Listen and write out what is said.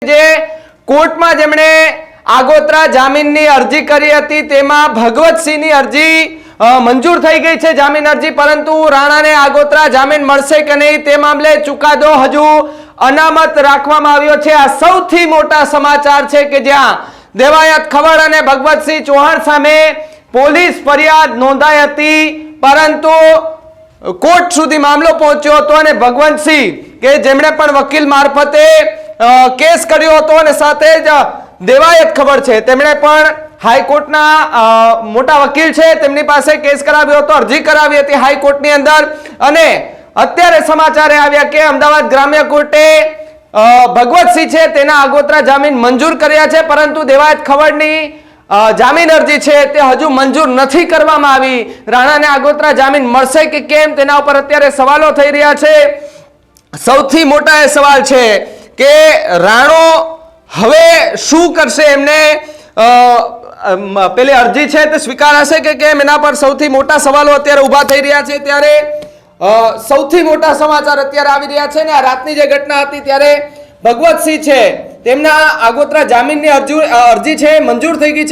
જે કોર્ટમાં જેમણે આગોતરા જામીનની અરજી કરી હતી તેમાં ભગવતસિંહની અરજી મંજૂર થઈ ગઈ છે જામીન અરજી, પરંતુ રાણાને આગોતરા જામીન મળશે કે નહીં તે મામલે ચુકાદો હજુ અનામત રાખવામાં આવ્યો છે। આ સૌથી મોટા સમાચાર છે કે જ્યાં દેવાયત ખવડ અને ભગવતસિંહ ચૌહાણ સામે પોલીસ ફરિયાદ નોંધાઈ હતી, પરંતુ કોર્ટ સુધી મામલો પહોંચ્યો હતો અને ભગવતસિંહ કે જેમણે પણ વકીલ મારફતે કેસ કર્યો હતો અને સાથે જ દેવાયત ખબર છે તેમણે પણ હાઈકોર્ટના મોટા વકીલ છે તેમની પાસે કેસ કરાવ્યો હતો, અરજી કરાવી હતી હાઈકોર્ટની અંદર। અને અત્યારે સમાચાર આવ્યા કે અમદાવાદ ગ્રામ્ય કોર્ટે ભગવતસિંહ છે તેના આગોતરા જામીન મંજૂર કર્યા છે, પરંતુ દેવાયત ખવડની જામીન અરજી છે તે હજુ મંજૂર નથી કરવામાં આવી। રાણાને આગોતરા જામીન મળશે કે કેમ તેના ઉપર અત્યારે સવાલો થઈ રહ્યા છે। સૌથી મોટા એ સવાલ છે કે રાણો હવે શું કરશે, એમને પેલી અરજી છે તે સ્વીકારાશે કે કેમ, એના પર સૌથી મોટા સવાલો અત્યારે ઊભા થઈ રહ્યા છે। ત્યારે સૌથી મોટા સમાચાર અત્યારે આવી રહ્યા છે ને આ રાતની જે ઘટના હતી ત્યારે ભગવતસિંહ છે તેમના આગોતરા જામીનની અરજી છે મંજૂર થઈ ગઈ છે।